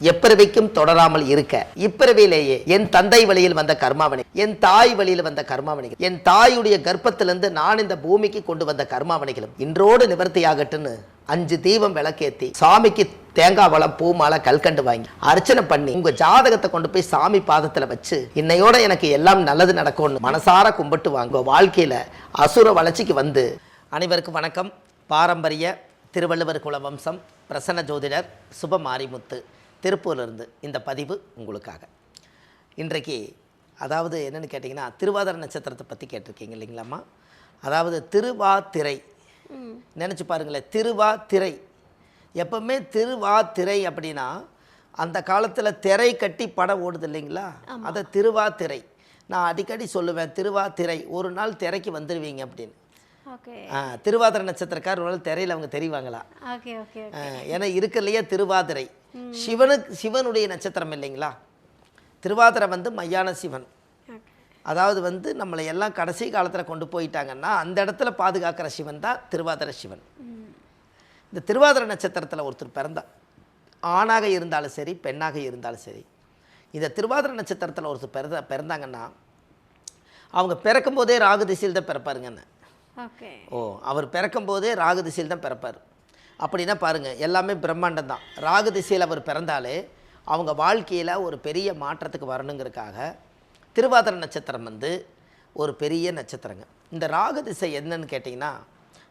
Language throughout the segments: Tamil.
எப்பிறவிக்கும் தொடராமல் இருக்க இப்பிறவியிலேயே என் தந்தை வழியில் வந்த கர்மாவணி, என் தாய் வழியில் வந்த கர்மாவணிகள், என் தாயுடைய கர்ப்பத்திலிருந்து நான் இந்த பூமிக்கு கொண்டு வந்த கர்மாவணிகளும் இன்றோடு நிவர்த்தியாகட்டுன்னு 5 தீபம் விளக்கேத்தி சாமிக்கு தேங்காய் வளம் பூ மாலை கல்கண்டு வாங்கி அர்ச்சனை பண்ணி உங்க ஜாதகத்தை கொண்டு போய் சாமி பாதத்துல வச்சு இன்னையோட எனக்கு எல்லாம் நல்லது நடக்கும்னு மனசார கும்பிட்டு வாங்க வாழ்க்கையில அசுர வளர்ச்சிக்கு வந்து. அனைவருக்கும் வணக்கம். பாரம்பரிய திருவள்ளுவர் குல வம்சம் பிரசன்ன ஜோதிடர் சுப மாரிமுத்து திருப்பூரிலிருந்து இந்த பதிவு உங்களுக்காக. இன்றைக்கு அதாவது என்னென்னு கேட்டிங்கன்னா, திருவாதிரை நட்சத்திரத்தை பற்றி கேட்டிருக்கீங்க இல்லைங்களாம்மா. அதாவது திருவாதிரை நினச்சி பாருங்களேன். திருவாதிரை எப்பவுமே திருவாதிரை அப்படின்னா அந்த காலத்தில் திரை கட்டி படம் ஓடுது இல்லைங்களா, அதை திருவாதிரை. நான் அடிக்கடி சொல்லுவேன், திருவாதிரை ஒரு நாள் திரைக்கு வந்துடுவீங்க அப்படின்னு. திருவாதிரை நட்சத்திரக்கார் ஒரு நாள் திரையில் அவங்க தெரிவாங்களா? ஏன்னா இருக்கிறலையே திருவாதிரை சிவனுடைய நட்சத்திரம் இல்லைங்களா. திருவாதிரை மையான சிவன். அதாவது நம்மளை எல்லாம் கடைசி காலத்தில் கொண்டு போயிட்டாங்கன்னா அந்த இடத்துல பாதுகாக்கிற சிவன் தான் திருவாதிரை சிவன். இந்த திருவாதிரை நட்சத்திரத்தில் ஒருத்தர் பிறந்தா, ஆணாக இருந்தாலும் சரி பெண்ணாக இருந்தாலும் சரி, இந்த திருவாதிரை நட்சத்திரத்தில் ஒருத்தர் பிறந்தாங்கன்னா அவங்க பிறக்கும் போதே ராகு திசையில் தான் பிறப்பாருங்கன்னு. அவர் பிறக்கும் போதே ராகு திசையில் தான் பிறப்பார். அப்படின்னா பாருங்கள், எல்லாமே பிரம்மாண்டம் தான். ராகு திசையில் அவர் பிறந்தாலே அவங்க வாழ்க்கையில் ஒரு பெரிய மாற்றத்துக்கு வரணுங்கிறதுக்காக திருவாதிரை நட்சத்திரம் ஒரு பெரிய நட்சத்திரங்க. இந்த ராகு திசை என்னன்னு கேட்டிங்கன்னா,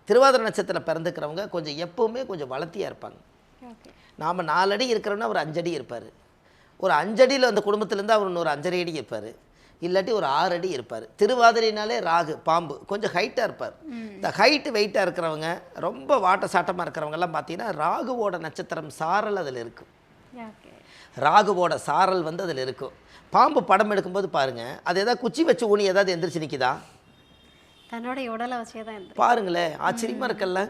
திருவாதிரை நட்சத்திரம் பிறந்துக்கிறவங்க கொஞ்சம் எப்போவுமே கொஞ்சம் வளர்த்தியாக இருப்பாங்க. நாம் 4 அடி இருக்கிறோன்னா அவர் 5 அடி இருப்பார். ஒரு 5 அடியில் அந்த குடும்பத்திலேருந்து அவர் இன்னொரு 5.5 அடி இருப்பார், இல்லாட்டி ஒரு 6 அடி இருப்பார். திருவாதிரைனாலே ராகு பாம்பு, கொஞ்சம் ஹைட்டாக இருப்பார். இந்த ஹைட்டு வெயிட்டாக இருக்கிறவங்க, ரொம்ப வாட்ட சாட்டமாக இருக்கிறவங்கெல்லாம் பார்த்தீங்கன்னா ராகுவோட நட்சத்திரம் சாரல் அதில் இருக்கும். ராகுவோட சாரல் அதில் இருக்கும். பாம்பு படம் எடுக்கும்போது பாருங்கள், அது எதாவது குச்சி வச்சு ஊனி ஏதாவது எந்திரிச்சு நிற்கிதா? தன்னோட உடலை வச்சே தான் பாருங்களேன், ஆச்சரியமாக இருக்கல்ல.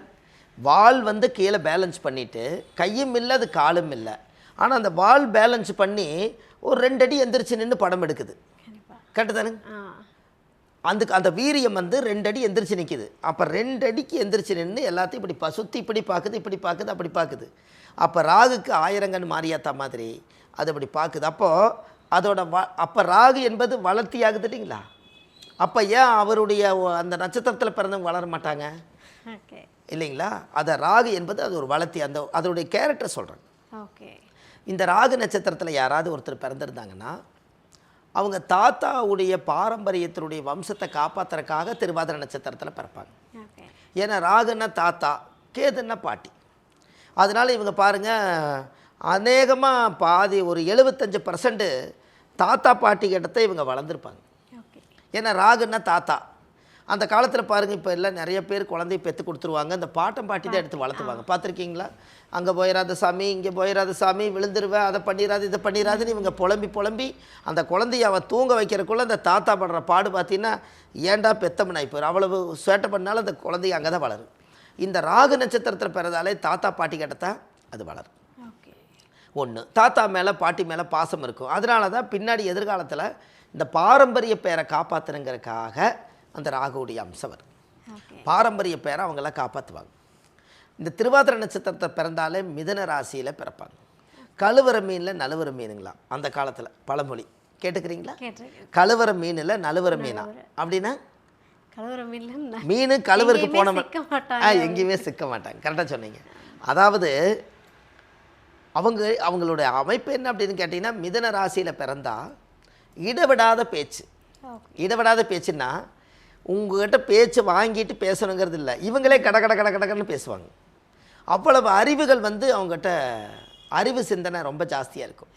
வால் கீழே பேலன்ஸ் பண்ணிவிட்டு கையும் இல்லை அது காலும் இல்லை, ஆனால் அந்த வால் பேலன்ஸ் பண்ணி ஒரு 2 அடி எந்திரிச்சு நின்று படம் எடுக்குது. கரெக்டு தானே? அந்த வீரியம் 2 அடி எந்திரிச்சு நிற்கிது. அப்போ 2 அடிக்கு எந்திரிச்சு நின்று எல்லாத்தையும் இப்படி சுற்றி இப்படி பார்க்குது, இப்படி பார்க்குது, அப்படி பார்க்குது. அப்போ ராகுக்கு 1000 கண் மாரியாத்தா மாதிரி அது அப்படி பார்க்குது. அப்போது அதோட அப்போ ராகு என்பது வளர்த்தி ஆகுது இல்லைங்களா. அப்போ ஏன் அவருடைய அந்த நட்சத்திரத்தில் பிறந்தவங்க வளர மாட்டாங்க இல்லைங்களா? அதை ராகு என்பது அது ஒரு வளர்த்தி, அதோடைய கேரக்டர் சொல்கிறேன். இந்த ராகு நட்சத்திரத்தில் யாராவது ஒருத்தர் பிறந்திருந்தாங்கன்னா அவங்க தாத்தாவுடைய பாரம்பரியத்தினுடைய வம்சத்தை காப்பாற்றுறதுக்காக திருவாதிரை நட்சத்திரத்தில் பிறப்பாங்க. ஏன்னா ராகுன்னா தாத்தா, கேதுன்னா பாட்டி. அதனால் இவங்க பாருங்கள், அநேகமாக பாதி ஒரு 75% தாத்தா பாட்டி கிட்டத்த இவங்க வளர்ந்துருப்பாங்க. ஏன்னா ராகுன்னா தாத்தா. அந்த காலத்தில் பாருங்கள், இப்போ எல்லாம் நிறைய பேர் குழந்தைய பெற்று கொடுத்துருவாங்க, இந்த பாட்டம் பாட்டி தான் எடுத்து வளர்த்துவாங்க. பார்த்துருக்கீங்களா? அங்கே போயிடாத சாமி, இங்கே போயிடாத சாமி, விழுந்துருவேன், அதை பண்ணிடாது இதை பண்ணிடாதுன்னு இவங்க புலம்பி அந்த குழந்தைய அவன் தூங்க வைக்கிறக்குள்ளே அந்த தாத்தா படுற பாடு பார்த்தீங்கன்னா ஏண்டா பெத்தமனா இப்போ அவ்வளவு சேட்டை பண்ணாலும் அந்த குழந்தைய அங்கே தான் வளரும். இந்த ராகு நட்சத்திரத்தில் பிறந்தாலே தாத்தா பாட்டி கிட்டத்தான் அது வளரும். ஒன்று, தாத்தா மேலே பாட்டி மேலே பாசம் இருக்கும். அதனால தான் பின்னாடி எதிர்காலத்தில் இந்த பாரம்பரிய பேரை காப்பாற்றுனுங்கிறதுக்காக அந்த ராகுவுடைய அம்சம் வரும். பாரம்பரிய பேரை அவங்களாம் காப்பாற்றுவாங்க. இந்த திருவாதிரை நட்சத்திரத்தை பிறந்தாலே மிதுன ராசியில் பிறப்பாங்க. கழுவற மீனில் நழுவற மீனுங்களா அந்த காலத்தில் பழமொழி கேட்டுக்கிறீங்களா? கழுவற மீனில் நழுவற மீனா அப்படின்னா மீன் கழுவருக்கு போன எங்கேயுமே சிக்க மாட்டாங்க. கரெக்டாக சொன்னீங்க. அதாவது அவங்களுடைய அமைப்பு என்ன அப்படின்னு கேட்டிங்கன்னா, மிதுன ராசியில் பிறந்தா இடவிடாத பேச்சு. இடவிடாத பேச்சுன்னா உங்கள்கிட்ட பேச்சு வாங்கிட்டு பேசணுங்கிறது இல்லை, இவங்களே கடன்னு பேசுவாங்க. அவ்வளவு அறிவுகள் அவங்ககிட்ட அறிவு சிந்தனை ரொம்ப ஜாஸ்தியாக இருக்கும்.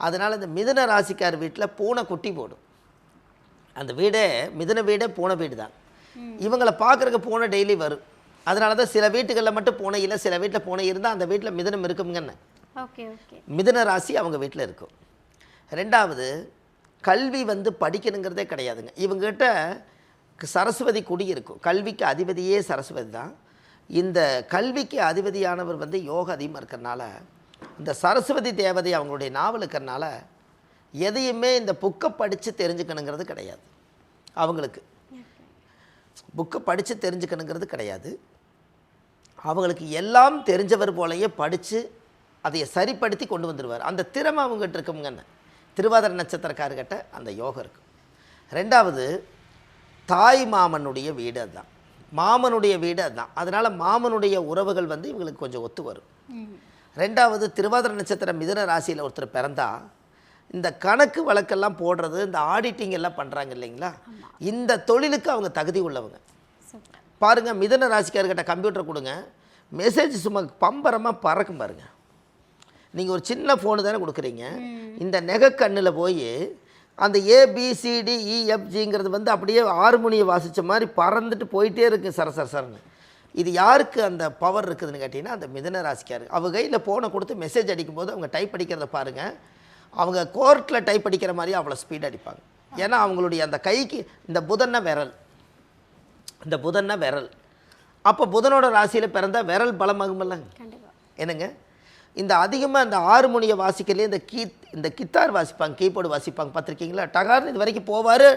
அதனால் இந்த மிதுன ராசிக்கார் வீட்டில் பூனை குட்டி போடும். அந்த வீடே மிதுன வீடே பூனை வீடு தான். இவங்களை பார்க்குறக்கு பூனை டெய்லி வரும். அதனால தான் சில வீட்டுகளில் மட்டும் பூனை இல்லை, சில வீட்டில் பூனை இருந்தால் அந்த வீட்டில் மிதுனம் இருக்குங்கன்னு. மிதுன ராசி அவங்க வீட்டில் இருக்கும். 2வது, கல்வி படிக்கணுங்கிறதே கிடையாதுங்க. இவங்ககிட்ட சரஸ்வதி குடி இருக்கும். கல்விக்கு அதிபதியே சரஸ்வதி தான். இந்த கல்விக்கு அதிபதியானவர் யோக அதிகமாக இருக்கிறனால இந்த சரஸ்வதி தேவதை அவங்களுடைய நாவல் இருக்கிறனால எதையுமே இந்த புக்கை படித்து தெரிஞ்சுக்கணுங்கிறது கிடையாது. அவங்களுக்கு புக்கை படித்து தெரிஞ்சுக்கணுங்கிறது கிடையாது. அவங்களுக்கு எல்லாம் தெரிஞ்சவர் போலயே படித்து அதை சரிப்படுத்தி கொண்டு வந்துடுவார். அந்த திறமை அவங்ககிட்ட இருக்குங்கன்னு. திருவாதிரை நட்சத்திரக்காரர்கிட்ட அந்த யோகம் இருக்கும். ரெண்டாவது, தாய் மாமனுடைய வீடு அதுதான், மாமனுடைய வீடு அதுதான். அதனால் மாமனுடைய உறவுகள் வந்து இவங்களுக்கு கொஞ்சம் ஒத்து வரும். ரெண்டாவது, திருவாதிரை நட்சத்திரம் மிதுன ராசியில் ஒருத்தர் பிறந்தா இந்த கணக்கு வழக்கெல்லாம் போடுறது, இந்த ஆடிட்டிங் எல்லாம் பண்ணுறாங்க இல்லைங்களா, இந்த தொழிலுக்கு அவங்க தகுதி உள்ளவங்க. பாருங்கள், மிதுன ராசிக்காரர்கிட்ட கம்ப்யூட்டர் கொடுங்க, மெசேஜ் சும்மா பம்பரமாக பறக்கும் பாருங்க. நீங்கள் ஒரு சின்ன ஃபோனு தானே கொடுக்குறீங்க, இந்த நெகக்கண்ணில் போய் அந்த ABCDEFGங்கிறது வந்து அப்படியே ஹார்மோனியை வாசித்த மாதிரி பறந்துட்டு போயிட்டே இருக்குது சரசரன்னு. இது யாருக்கு அந்த பவர் இருக்குதுன்னு கேட்டிங்கன்னா அந்த மிதுன ராசிக்காரு. அவங்க கையில் ஃபோனை கொடுத்து மெசேஜ் அடிக்கும்போது அவங்க டைப் அடிக்கிறத பாருங்கள், அவங்க கோர்ட்டில் டைப் அடிக்கிற மாதிரி அவ்வளோ ஸ்பீட் அடிப்பாங்க. ஏன்னா அவங்களுடைய அந்த கைக்கு இந்த புதன்னா விரல், இந்த புதன்னா விரல். அப்போ புதனோட ராசியில் பிறந்த விரல் பலமாகுமல்ல என்னங்க. இந்த அதிகமாக இந்த ஹார்மோனியை வாசிக்கிறதுலே இந்த கித்தார் வாசிப்பாங்க, கீபோர்டு வாசிப்பாங்க பார்த்துருக்கீங்களா, டகார்னு இது வரைக்கும் போவார்,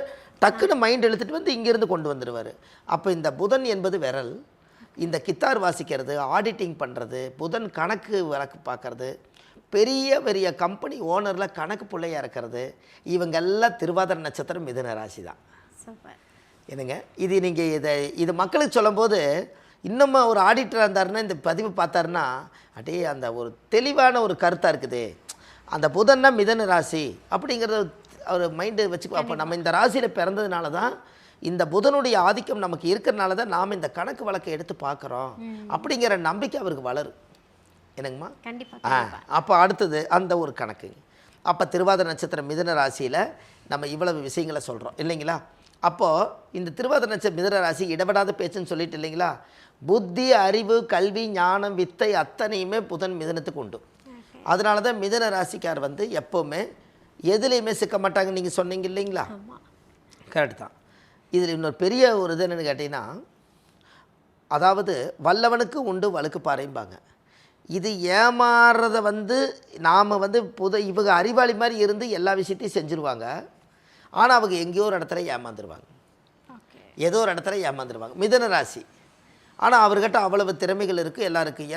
டக்குன்னு மைண்ட் எழுத்துட்டு வந்து இங்கேருந்து கொண்டு வந்துடுவார். அப்போ இந்த புதன் என்பது விரல், இந்த கித்தார் வாசிக்கிறது, ஆடிட்டிங் பண்ணுறது, புதன் கணக்கு வழக்கு பார்க்குறது, பெரிய பெரிய கம்பெனி ஓனரில் கணக்கு பிள்ளையாக இருக்கிறது, இவங்கெல்லாம் திருவாதிரை நட்சத்திரம் மிதுன ராசி தான். என்னங்க இது நீங்கள் இது மக்களுக்கு சொல்லும்போது இன்னும் ஒரு ஆடிட்டராக இருந்தாருன்னா இந்த பதிவு பார்த்தாருன்னா அப்படியே அந்த ஒரு தெளிவான ஒரு கருத்தாக இருக்குது. அந்த புதன்னா மிதுன ராசி அப்படிங்கிறத அவர் மைண்டு வச்சுக்கோ. அப்போ நம்ம இந்த ராசியில் பிறந்ததுனால தான், இந்த புதனுடைய ஆதிக்கம் நமக்கு இருக்கிறனால தான் நாம் இந்த கணக்கு வழக்கை எடுத்து பார்க்குறோம் அப்படிங்கிற நம்பிக்கை அவருக்கு வளரும். என்னங்கம்மா? அப்போ அடுத்தது அந்த ஒரு கணக்கு. அப்போ திருவாதிரை நட்சத்திரம் மிதுன ராசியில் நம்ம இவ்வளவு விஷயங்களை சொல்கிறோம் இல்லைங்களா. அப்போது இந்த திருவாதிரை நட்சத்திரம் மிதுன ராசி இடப்படாத பேச்சுன்னு சொல்லிட்டு இல்லைங்களா, புத்தி, அறிவு, கல்வி, ஞானம், வித்தை அத்தனையுமே புதன் மிதுனத்துக்கு உண்டு. அதனால தான் மிதுன ராசிக்கார் வந்து எப்போவுமே எதுலேயுமே சிக்க மாட்டாங்க. நீங்கள் சொன்னீங்க இல்லைங்களா, கரெக்ட் தான். இதில் இன்னொரு பெரிய ஒரு இது என்னென்னு கேட்டிங்கன்னா, அதாவது வல்லவனுக்கு உண்டு வழுக்கு பாறைம்பாங்க. இது ஏமாறுறத வந்து நாம் வந்து இவங்க அறிவாளி மாதிரி இருந்து எல்லா விஷயத்தையும் செஞ்சுருவாங்க. ஆனால் அவங்க எங்கேயோ ஒரு இடத்துல ஏமாந்துருவாங்க, ஏதோ ஒரு இடத்துல ஏமாந்துருவாங்க மிதுன ராசி. ஆனால் அவர்கிட்ட அவ்வளவு திறமைகள் இருக்குது,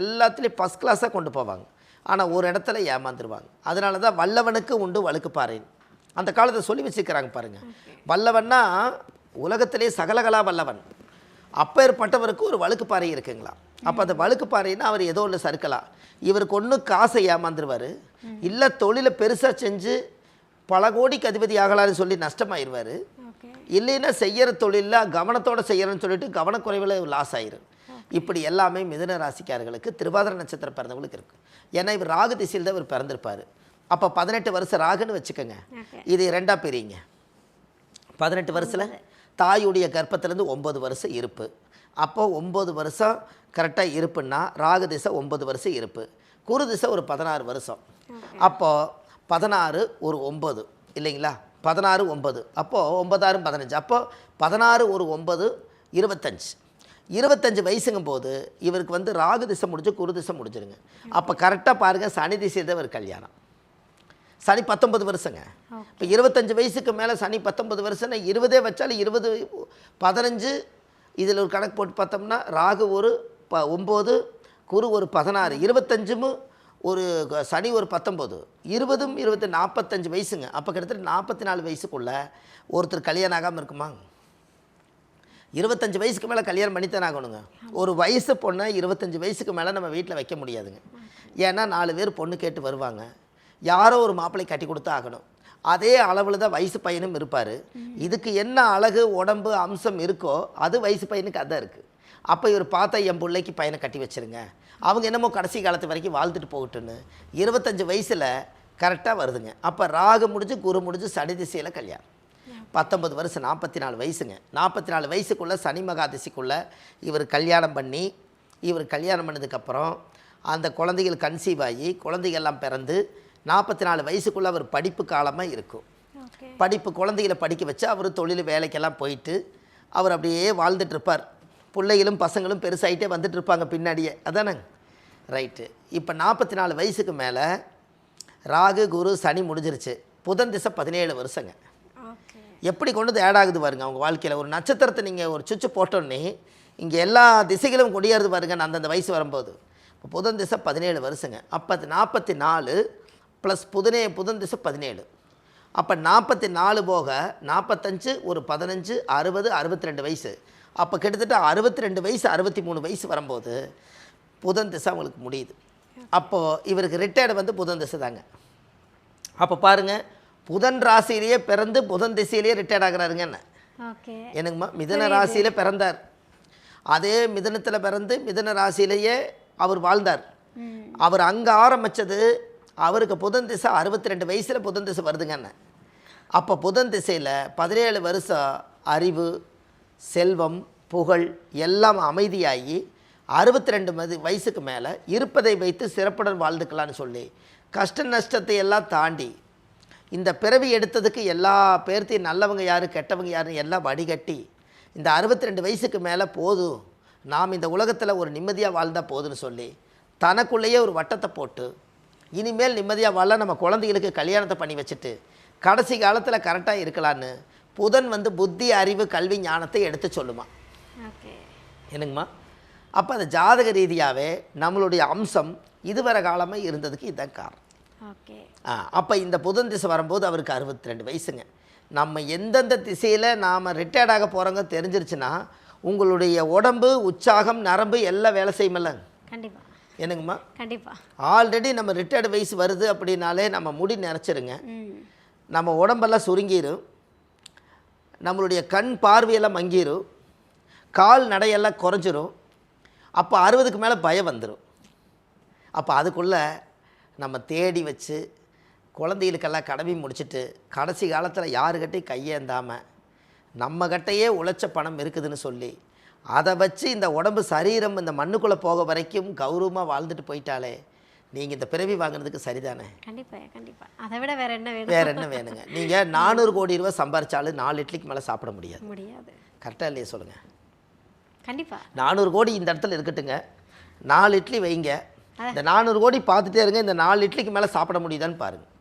எல்லாத்துலேயும் ஃபஸ்ட் கிளாஸாக கொண்டு போவாங்க. ஆனால் ஒரு இடத்துல ஏமாந்துருவாங்க. அதனால தான் வல்லவனுக்கு உண்டு வழுக்கு பாறைன்னு அந்த காலத்தை சொல்லி வச்சுக்கிறாங்க பாருங்கள். வல்லவன்னா உலகத்திலே சகலகலா வல்லவன், அப்பேற்பட்டவருக்கு ஒரு வழுக்கு பாறை இருக்குங்களா. அப்போ அந்த வழுக்கு பாறைன்னா அவர் ஏதோ ஒன்று சறுக்கலாம். இவருக்கு ஒன்று காசை ஏமாந்துருவார், இல்லை தொழிலை பெருசாக செஞ்சு பல கோடிக்கு அதிபதி ஆகலான்னு சொல்லி நஷ்டமாயிருவார், இல்லைன்னா செய்கிற தொழிலில் கவனத்தோடு செய்கிறேன்னு சொல்லிட்டு கவனக்குறைவில் லாஸ் ஆயிரும். இப்படி எல்லாமே மிதுன ராசிக்காரர்களுக்கு திருவாதிரை நட்சத்திரம் பிறந்தவங்களுக்கு இருக்குது. ஏன்னா இவர் ராகு திசையில் தான் இவர் பிறந்திருப்பார். அப்போ 18 வருஷம் ராகுன்னு வச்சுக்கோங்க, இது ரெண்டாக பிரிங்க. 18 வருஷத்தில் தாயுடைய கர்ப்பத்திலேருந்து 9 வருஷம் இருப்பு. அப்போது 9 வருஷம் கரெக்டாக இருப்புன்னா ராகு திசை 9 வருஷம் இருப்பு, குரு திசை ஒரு 16 வருஷம். அப்போது 16 ஒரு 9 இல்லைங்களா, 16 9, அப்போது 9 6 15, அப்போது 16 ஒரு 9 25 வயசுங்கும் போது இவருக்கு வந்து ராகு திசை முடிஞ்சு குரு திசை முடிஞ்சிருங்க. அப்போ கரெக்டாக பாருங்கள், சனி திசை தான் இவர் கல்யாணம். சனி 19 வருஷங்க. இப்போ 25 வயசுக்கு மேலே சனி 19 வருஷம்னா 20 வச்சாலும் 20 15, இதில் ஒரு கணக்கு போட்டு பார்த்தோம்னா ராகு ஒரு 9, குரு ஒரு 16, 25 ஒரு சனி ஒரு 19, 20 20 45 வயசுங்க. அப்போ கிட்டத்தட்ட 44 வயசுக்குள்ளே ஒருத்தர் கல்யாணம் ஆகாமல் இருக்குமா? 25 வயசுக்கு மேலே கல்யாணம் பண்ணித்தான் ஆகணுங்க. ஒரு வயசு பொண்ணை 25 வயசுக்கு மேலே நம்ம வீட்டில் வைக்க முடியாதுங்க. ஏன்னா 4 பேர் பொண்ணு கேட்டு வருவாங்க, யாரோ ஒரு மாப்பிள்ளை கட்டி கொடுத்து ஆகணும். அதே அளவில் தான் வயசு பையனும் இருப்பார். இதுக்கு என்ன அழகு உடம்பு அம்சம் இருக்கோ அது வயசு பையனுக்கு அதான் இருக்குது. அப்போ இவர் பார்த்தா என் பிள்ளைக்கு பையனை கட்டி வச்சுருங்க, அவங்க என்னமோ கடைசி காலத்து வரைக்கும் வாழ்ந்துட்டு போகட்டுன்னு 25 வயசில் கரெக்டாக வருதுங்க. அப்போ ராகு முடிஞ்சு குரு முடிஞ்சு சனி திசையில் கல்யாணம். 19 வருஷம் 44 வயசுங்க. 44 வயசுக்குள்ளே சனி மகாதிசைக்குள்ளே இவர் கல்யாணம் பண்ணி, இவர் கல்யாணம் பண்ணதுக்கப்புறம் அந்த குழந்தைகள் கன்சீவ் ஆகி குழந்தைகள்லாம் பிறந்து 44 வயசுக்குள்ளே அவர் படிப்பு காலமாக இருக்கும். படிப்பு குழந்தைகளை படிக்க வச்சு அவர் தொழில் வேலைக்கெல்லாம் போயிட்டு அவர் அப்படியே வாழ்ந்துட்டுருப்பார். பிள்ளைகளும் பசங்களும் பெருசாகிட்டே வந்துட்டு இருப்பாங்க பின்னாடியே, அதானங்க ரைட்டு. இப்போ 44 வயசுக்கு மேலே ராகு குரு சனி முடிஞ்சிருச்சு, புதன் திசை 17 வருஷங்க. எப்படி கொண்டு வந்து ஆட் ஆகுது பாருங்க அவங்க வாழ்க்கையில். ஒரு நட்சத்திரத்தை நீங்கள் ஒரு சுவிட்சு போட்டோன்னே இங்கே எல்லா திசைகளும் கொடியேறது பாருங்க அந்தந்த வயசு வரும்போது. புதன் திசை 17 வருஷங்க. அப்போ 44 ப்ளஸ் புதன் திசை 17. அப்போ 44 போக 45 ஒரு 15 60 62 வயசு. அப்போ கிட்டத்தட்ட 62 வயசு 63 வயசு வரும்போது புதன் திசை அவங்களுக்கு முடியுது. அப்போது இவருக்கு ரிட்டையர்டு வந்து புதன் திசை தாங்க. அப்போ பாருங்கள், புதன் ராசியிலேயே பிறந்து புதன் திசையிலேயே ரிட்டையர்ட் ஆகிறாருங்க. என்ன ஓகே, எனக்குமா மிதன ராசியில் பிறந்தார். அதே மிதனத்தில் பிறந்து மிதன ராசியிலேயே அவர் வாழ்ந்தார். அவர் அங்கே ஆரம்பித்தது, அவருக்கு புதன் திசை 62 வயசில் புதன் திசை வருதுங்கண்ண. அப்போ புதன் திசையில் 17 வருஷம் அறிவு, செல்வம், புகழ் எல்லாம் அமைதியாகி 62 வயசுக்கு மேலே இருப்பதை வைத்து சிறப்புடன் வாழ்ந்துக்கலான்னு சொல்லி கஷ்ட நஷ்டத்தை எல்லாம் தாண்டி இந்த பிறவி எடுத்ததுக்கு எல்லா பேர்த்தையும் நல்லவங்க யார் கெட்டவங்க யாருன்னு எல்லாம் வடிகட்டி இந்த 62 வயசுக்கு மேலே போதும், நாம் இந்த உலகத்தில் ஒரு நிம்மதியாக வாழ்ந்தால் போதுன்னு சொல்லி தனக்குள்ளேயே ஒரு வட்டத்தை போட்டு இனிமேல் நிம்மதியாக வாழ நம்ம குழந்தைகளுக்கு கல்யாணத்தை பண்ணி வச்சுட்டு கடைசி காலத்தில் கரெக்டாக இருக்கலான்னு புதன் வந்து புத்தி, அறிவு, கல்வி, ஞானத்தை எடுத்து சொல்லுமா. ஓகே, என்னங்கம்மா? அப்போ அது ஜாதக ரீதியாகவே நம்மளுடைய அம்சம் இதுவரை காலமாக இருந்ததுக்கு இதுதான் காரணம். ஓகே, அப்போ இந்த புதன் திசை வரும்போது அவருக்கு 62 வயசுங்க. நம்ம எந்தெந்த திசையில் நாம் ரிட்டையர்ட் ஆக போகிறோங்க தெரிஞ்சிருச்சுன்னா உங்களுடைய உடம்பு, உற்சாகம், நரம்பு எல்லாம் வேலை செய்யுமில்ல. கண்டிப்பாக. என்னங்கம்மா? கண்டிப்பாக. ஆல்ரெடி நம்ம ரிட்டையர்டு வயசு வருது அப்படின்னாலே நம்ம முடி நிறச்சிருங்க, நம்ம உடம்பெல்லாம் சுருங்கிடும், நம்மளுடைய கண் பார்வையெல்லாம் மங்கிடும், கால் நடையெல்லாம் குறைஞ்சிரும். அப்போ 60க்கு மேலே பயம் வந்துடும். அப்போ அதுக்குள்ளே நம்ம தேடி வச்சு குழந்தைகளுக்கெல்லாம் கடமை முடிச்சுட்டு கடைசி காலத்தில் யாருக்கிட்டையும் கையேந்தாமல் நம்மக்கிட்டையே உழைச்ச பணம் இருக்குதுன்னு சொல்லி அதை வச்சு இந்த உடம்பு சரீரம் இந்த மண்ணுக்குள்ளே போக வரைக்கும் கௌரவமாக வாழ்ந்துட்டு போயிட்டாலே நீங்கள் இந்த பிறவி வாங்கினதுக்கு சரிதானே? கண்டிப்பாக, கண்டிப்பாக. அதை விட வேறு என்ன வேணும்? வேறு என்ன வேணுங்க? நீங்கள் 400 கோடி ரூபா சம்பாரிச்சாலும் 4 இட்லிக்கு மேலே சாப்பிட முடியாது. முடியாது. கரெக்டாக இல்லையே சொல்லுங்கள்? கண்டிப்பாக. 400 கோடி இந்த இடத்துல இருக்கட்டுங்க, 4 இட்லி வைங்க, இந்த 400 கோடி பார்த்துட்டே இருங்க, இந்த 4 இட்லிக்கு மேலே சாப்பிட முடியுதான்னு பாருங்கள்.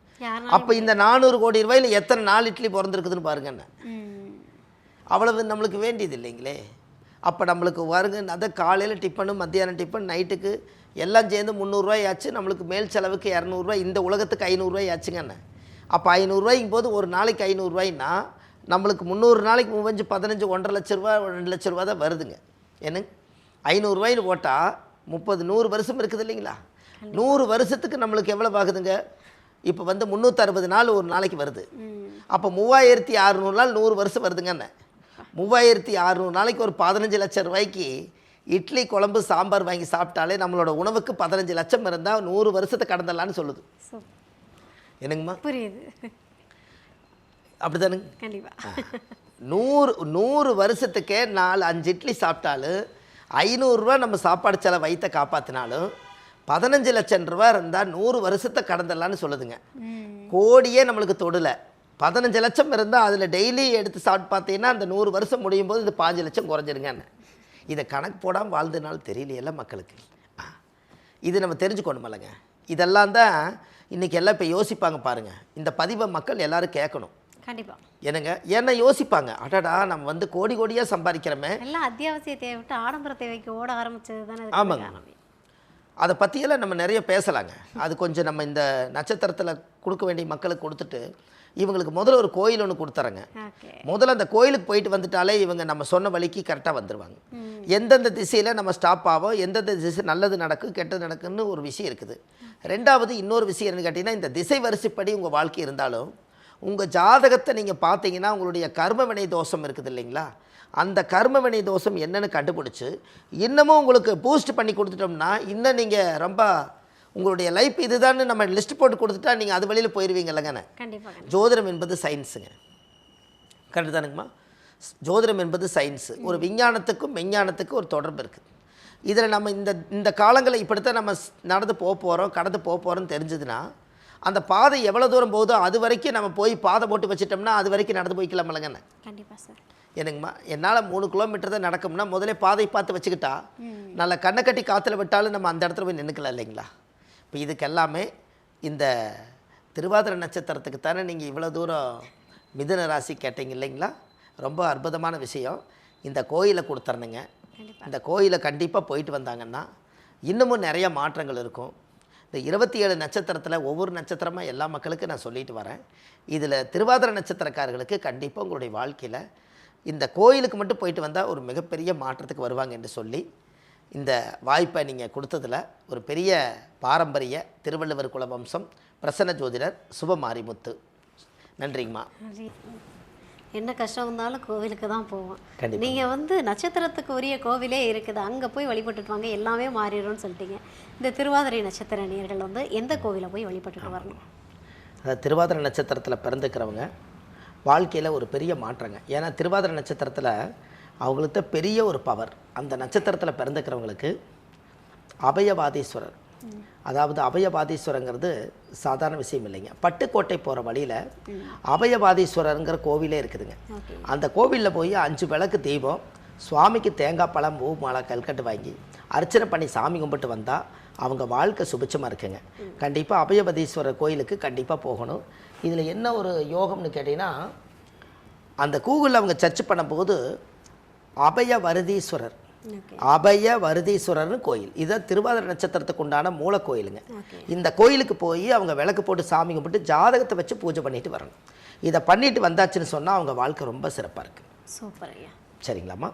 அப்போ இந்த 400 கோடி ரூபாயில் எத்தனை 4 இட்லி பிறந்திருக்குதுன்னு பாருங்க. என்ன அவ்வளவு நம்மளுக்கு வேண்டியது இல்லைங்களே. அப்போ நம்மளுக்கு வருங்க, அதை காலையில் டிஃபனு, மத்தியானம் டிஃபன், நைட்டுக்கு எல்லாம் சேர்ந்து 300 ரூபாய் ஆச்சு. நம்மளுக்கு மேல் செலவுக்கு 200 ரூபாய், இந்த உலகத்துக்கு 500 ரூபாய் ஆச்சுங்க. என்ன அப்போ 500 ரூபாய்க்கும் போது ஒரு நாளைக்கு 500 ரூபாய்னா நம்மளுக்கு 300 நாளைக்கு 15 15 1,50,000 ரூபா 2 லட்ச ரூபா தான் வருதுங்க. என்னங்க 500 ரூபாய்னு போட்டால் 30 100 வருஷம் இருக்குது இல்லைங்களா? 100 வருஷத்துக்கு நம்மளுக்கு எவ்வளோ ஆகுதுங்க? இப்போ வந்து 360 நாள் ஒரு நாளைக்கு வருது. அப்போ 3600 நாள் 100 வருஷம் வருதுங்க. என்ன 3600 நாளைக்கு ஒரு 15 லட்சம் ரூபாய்க்கு இட்லி, குழம்பு, சாம்பார் வாங்கி சாப்பிட்டாலே நம்மளோட உணவுக்கு 15 லட்சம் இருந்தால் 100 வருஷத்தை கடந்தலான்னு சொல்லுது. என்னங்கம்மா? புரியுது. அப்படி தானுங்க? கண்டிப்பாக. 100 வருஷத்துக்கே 4-5 இட்லி சாப்பிட்டாலும் 500 ரூபா நம்ம சாப்பாடு செலவு வயிற்றை காப்பாற்றினாலும் 15 லட்சம் ரூபா இருந்தால் 100 வருஷத்தை கடந்துடலான்னு சொல்லுதுங்க. கோடியே நம்மளுக்கு தொடலை, 15 லட்சம் இருந்தால் அதில் டெய்லி எடுத்து சாப்பிட்டு பார்த்தீங்கன்னா அந்த 100 வருஷம் முடியும் போது இது 5 லட்சம் குறைஞ்சிருங்க. இதை கணக்கு போடாமல் வாழ்ந்தனாலும் தெரியலையல்ல மக்களுக்கு. இது நம்ம தெரிஞ்சுக்கணுமில்லங்க. இதெல்லாம் தான் இன்றைக்கி எல்லாம் இப்போ யோசிப்பாங்க பாருங்கள். இந்த பதிவை மக்கள் எல்லோரும் கேட்கணும். கண்டிப்பாக. என்னங்க, ஏன்னா யோசிப்பாங்க, அடடா நம்ம வந்து கோடி கோடியாக சம்பாதிக்கிறோமே. எல்லாம் அத்தியாவசிய தேவை விட்டு ஆடம்பர தேவைக்கு ஓட ஆரம்பிச்சது தானே. ஆமாங்க, அதை பற்றியெல்லாம் நம்ம நிறைய பேசலாங்க. அது கொஞ்சம் நம்ம இந்த நட்சத்திரத்தில் கொடுக்க வேண்டிய மக்களுக்கு கொடுத்துட்டு இவங்களுக்கு முதல்ல ஒரு கோயில் ஒன்று கொடுத்துறேங்க. முதல்ல அந்த கோயிலுக்கு போயிட்டு வந்துட்டாலே இவங்க நம்ம சொன்ன வழிக்கு கரெக்டாக வந்துடுவாங்க. எந்தெந்த திசையில் நம்ம ஸ்டாப் ஆகும், எந்தெந்த திசை நல்லது நடக்கும் கெட்டது நடக்குன்னு ஒரு விஷயம் இருக்குது. ரெண்டாவது இன்னொரு விஷயம் என்னன்னு கேட்டிங்கன்னா, இந்த திசை வரிசைப்படி உங்கள் வாழ்க்கை இருந்தாலும் உங்கள் ஜாதகத்தை நீங்கள் பார்த்தீங்கன்னா உங்களுடைய கர்மவினை தோஷம் இருக்குது இல்லைங்களா, அந்த கர்மவினை தோஷம் என்னென்னு கண்டுபிடிச்சி இன்னமும் உங்களுக்கு பூஸ்ட் பண்ணி கொடுத்துட்டோம்னா இன்னும் நீங்கள் ரொம்ப உங்களுடைய லைஃப் இதுதான்னு நம்ம லிஸ்ட் போட்டு கொடுத்துட்டா நீங்கள் அது வழியில் போயிடுவீங்க இல்லைங்கண்ணே. ஜோதிடம் என்பது சயின்ஸுங்க. கரெக்டு தானுங்கம்மா? ஜோதிடம் என்பது சயின்ஸு. ஒரு விஞ்ஞானத்துக்கும் மெஞ்ஞானத்துக்கும் ஒரு தொடர்பு இருக்குது. இதில் நம்ம இந்த காலங்களில் இப்படித்தான் நம்ம நடந்து போக போகிறோம், கடந்து போக போகிறோம்னு தெரிஞ்சதுன்னா அந்த பாதை எவ்வளோ தூரம் போகுதோ அது வரைக்கும் நம்ம போய் பாதை போட்டு வச்சிட்டோம்னா அது வரைக்கும் நடந்து போய்க்கலாம் இல்லைங்கண்ணே. கண்டிப்பாக சார். என்னங்கம்மா, என்னால் 3 கிலோமீட்டர் தான் நடக்கும்னா முதலே பாதை பார்த்து வச்சுக்கிட்டா நல்ல கண்ணை கட்டி காற்றுல விட்டாலும் நம்ம அந்த இடத்துல போய் நின்றுக்கலாம் இல்லைங்களா. இப்போ இதுக்கு எல்லாமே இந்த திருவாதிரை நட்சத்திரத்துக்கு தானே நீங்கள் இவ்வளோ தூரம் மிதுன ராசி கேட்டீங்க இல்லைங்களா. ரொம்ப அற்புதமான விஷயம். இந்த கோயிலை கொடுத்துறணுங்க. இந்த கோயிலை கண்டிப்பாக போயிட்டு வந்தாங்கன்னா இன்னமும் நிறைய மாற்றங்கள் இருக்கும். இந்த 27 நட்சத்திரத்தில் ஒவ்வொரு நட்சத்திரமாக எல்லா மக்களுக்கும் நான் சொல்லிட்டு வரேன். இதில் திருவாதிரை நட்சத்திரக்காரர்களுக்கு கண்டிப்பாக உங்களுடைய வாழ்க்கையில் இந்த கோயிலுக்கு மட்டும் போயிட்டு வந்தால் ஒரு மிகப்பெரிய மாற்றத்துக்கு வருவாங்க என்று சொல்லி இந்த வாய்ப்பை நீங்கள் கொடுத்ததில் ஒரு பெரிய பாரம்பரிய திருவள்ளுவர் குல வம்சம் பிரசன்ன ஜோதிடர் சுபமாரிமுத்து. நன்றிங்கம்மா. என்ன கஷ்டம் வந்தாலும் கோவிலுக்கு தான் போவோம். கண்டிப்பா. நீங்கள் வந்து நட்சத்திரத்துக்கு உரிய கோவிலே இருக்குது, அங்கே போய் வழிபட்டுட்டு வாங்க, எல்லாமே மாறிடும்னு சொல்லிட்டீங்க. இந்த திருவாதிரை நட்சத்திர நேயர்கள் வந்து எந்த கோவிலை போய் வழிபட்டுட்டு வரணும்? அதாவது திருவாதிரை நட்சத்திரத்தில் பிறந்துக்கிறவங்க வாழ்க்கையில் ஒரு பெரிய மாற்றங்க. ஏன்னா திருவாதிரை நட்சத்திரத்தில் அவங்களுக்கு பெரிய ஒரு பவர். அந்த நட்சத்திரத்தில் பிறந்துக்கிறவங்களுக்கு அபயவாதீஸ்வரர், அதாவது அபயவாதீஸ்வரங்கிறது சாதாரண விஷயம் இல்லைங்க. பட்டுக்கோட்டை போகிற வழியில் அபயவாதீஸ்வரருங்கிற கோவிலே இருக்குதுங்க. அந்த கோவிலில் போய் 5 விளக்கு தீபம், சுவாமிக்கு தேங்காய் பழம் பூ மாலை கல்கட்டு வாங்கி அர்ச்சனை பண்ணி சாமி கும்பிட்டு வந்தால் அவங்க வாழ்க்கை சுபிட்சமாக இருக்குங்க. கண்டிப்பாக அபயவதீஸ்வரர் கோயிலுக்கு கண்டிப்பாக போகணும். இதில் என்ன ஒரு யோகம்னு கேட்டிங்கன்னா, அந்த கூகுளில் அவங்க சர்ச் பண்ணும்போது அபயவருதீஸ்வரர், அபயவருதீஸ்வரர்னு கோயில், இதை திருவாதிரை நட்சத்திரத்துக்கு உண்டான மூல கோயிலுங்க. இந்த கோயிலுக்கு போய் அவங்க விளக்கு போட்டு சாமி கும்பிட்டு ஜாதகத்தை வச்சு பூஜை பண்ணிட்டு வரணும். இதை பண்ணிட்டு வந்தாச்சுன்னு சொன்னால் அவங்க வாழ்க்கை ரொம்ப சிறப்பாக இருக்குது. சூப்பர் ஐயா. சரிங்களாம்மா?